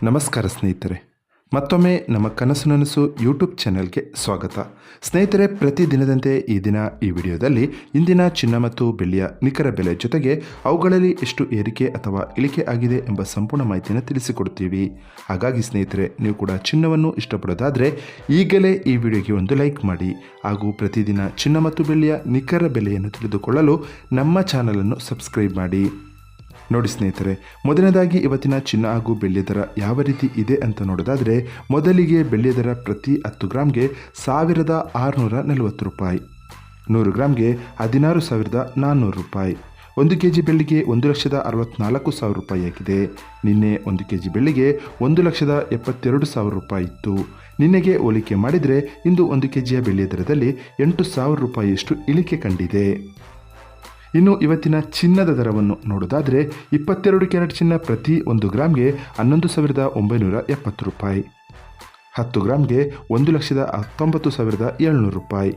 ನಮಸ್ಕಾರ ಸ್ನೇಹಿತರೆ, ಮತ್ತೊಮ್ಮೆ ನಮ್ಮ ಕನಸು ನನಸು ಯೂಟ್ಯೂಬ್ ಚಾನೆಲ್ಗೆ ಸ್ವಾಗತ. ಸ್ನೇಹಿತರೆ, ಪ್ರತಿದಿನದಂತೆ ಈ ದಿನ ಈ ವಿಡಿಯೋದಲ್ಲಿ ಇಂದಿನ ಚಿನ್ನ ಮತ್ತು ಬೆಳ್ಳಿಯ ನಿಖರ ಬೆಲೆ ಜೊತೆಗೆ ಅವುಗಳಲ್ಲಿ ಎಷ್ಟು ಏರಿಕೆ ಅಥವಾ ಇಳಿಕೆ ಆಗಿದೆ ಎಂಬ ಸಂಪೂರ್ಣ ಮಾಹಿತಿಯನ್ನು ತಿಳಿಸಿಕೊಡ್ತೀವಿ. ಹಾಗಾಗಿ ಸ್ನೇಹಿತರೆ, ನೀವು ಕೂಡ ಚಿನ್ನವನ್ನು ಇಷ್ಟಪಡೋದಾದರೆ ಈಗಲೇ ಈ ವಿಡಿಯೋಗೆ ಒಂದು ಲೈಕ್ ಮಾಡಿ ಹಾಗೂ ಪ್ರತಿದಿನ ಚಿನ್ನ ಮತ್ತು ಬೆಳ್ಳಿಯ ನಿಖರ ಬೆಲೆಯನ್ನು ತಿಳಿದುಕೊಳ್ಳಲು ನಮ್ಮ ಚಾನಲನ್ನು ಸಬ್ಸ್ಕ್ರೈಬ್ ಮಾಡಿ. ನೋಡಿ ಸ್ನೇಹಿತರೆ, ಮೊದಲನೇದಾಗಿ ಇವತ್ತಿನ ಚಿನ್ನ ಹಾಗೂ ಬೆಳ್ಳಿಯ ದರ ಯಾವ ರೀತಿ ಇದೆ ಅಂತ ನೋಡೋದಾದರೆ, ಮೊದಲಿಗೆ ಬೆಳ್ಳಿಯ ದರ ಪ್ರತಿ 10 ಗ್ರಾಮ್ಗೆ 1640 ರೂಪಾಯಿ, 100 ಗ್ರಾಮ್ಗೆ 16,400 ರೂಪಾಯಿ, 1 kg ಬೆಳ್ಳಿಗೆ 1,64,000 ರೂಪಾಯಿ ಆಗಿದೆ. ನಿನ್ನೆ 1 kg ಬೆಳ್ಳಿಗೆ 1,72,000 ರೂಪಾಯಿ ಇತ್ತು. ನಿನ್ನೆಗೆ ಹೋಲಿಕೆ ಮಾಡಿದರೆ ಇಂದು 1 kg ಬೆಳ್ಳಿಯ ದರದಲ್ಲಿ 8,000 ರೂಪಾಯಿಯಷ್ಟು ಇಳಿಕೆ ಕಂಡಿದೆ. ಇನ್ನು ಇವತ್ತಿನ ಚಿನ್ನದ ದರವನ್ನು ನೋಡೋದಾದರೆ, 22 ಕ್ಯಾರೆಟ್ ಚಿನ್ನ ಪ್ರತಿ 1 ಗ್ರಾಮ್ಗೆ 11,970 ರೂಪಾಯಿ, 10 ಗ್ರಾಮ್ಗೆ 1,19,700 ರೂಪಾಯಿ,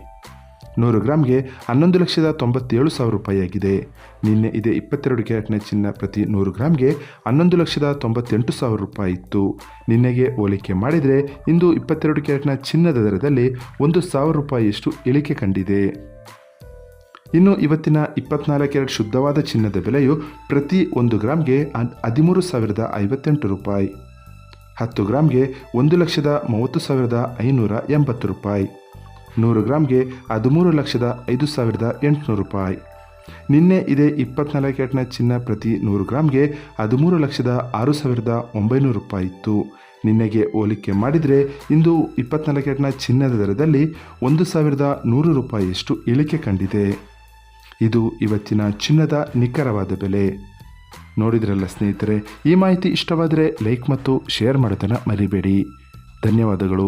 100 ಗ್ರಾಮ್ಗೆ 11,97,000 ರೂಪಾಯಿ ಆಗಿದೆ. ನಿನ್ನೆ ಇದೇ 22 ಕ್ಯಾರೆಟ್ನ ಚಿನ್ನ ಪ್ರತಿ 100 ಗ್ರಾಮ್ಗೆ 11,98,000 ರೂಪಾಯಿ ಇತ್ತು. ನಿನ್ನೆಗೆ ಹೋಲಿಕೆ ಮಾಡಿದರೆ ಇಂದು 22 ಕ್ಯಾರೆಟ್ನ ಚಿನ್ನದ ದರದಲ್ಲಿ 1,000 ರೂಪಾಯಿಯಷ್ಟು ಇಳಿಕೆ ಕಂಡಿದೆ. ಇನ್ನು ಇವತ್ತಿನ 24 ಕ್ಯಾರೆಟ್ ಶುದ್ಧವಾದ ಚಿನ್ನದ ಬೆಲೆಯು ಪ್ರತಿ 1 ಗ್ರಾಮ್ಗೆ 13,058 ರೂಪಾಯಿ, 10 ಗ್ರಾಮ್ಗೆ 1,30,580 ರೂಪಾಯಿ, 100 ಗ್ರಾಮ್ಗೆ 13,05,800 ರೂಪಾಯಿ. ನಿನ್ನೆ ಇದೇ 24 ಕ್ಯಾರೆಟ್ನ ಚಿನ್ನ ಪ್ರತಿ 100 ಗ್ರಾಮ್ಗೆ 13,06,900 ರೂಪಾಯಿ ಇತ್ತು. ನಿನ್ನೆಗೆ ಹೋಲಿಕೆ ಮಾಡಿದರೆ ಇಂದು 24 ಕ್ಯಾರೆಟ್ನ ಚಿನ್ನದ ದರದಲ್ಲಿ 1,100 ರೂಪಾಯಿಯಷ್ಟು ಇಳಿಕೆ ಕಂಡಿದೆ. ಇದು ಇವತ್ತಿನ ಚಿನ್ನದ ನಿಖರವಾದ ಬೆಲೆ. ನೋಡಿದ್ರಲ್ಲ ಸ್ನೇಹಿತರೆ, ಈ ಮಾಹಿತಿ ಇಷ್ಟವಾದರೆ ಲೈಕ್ ಮತ್ತು ಶೇರ್ ಮಾಡೋದನ್ನು ಮರಿಬೇಡಿ. ಧನ್ಯವಾದಗಳು.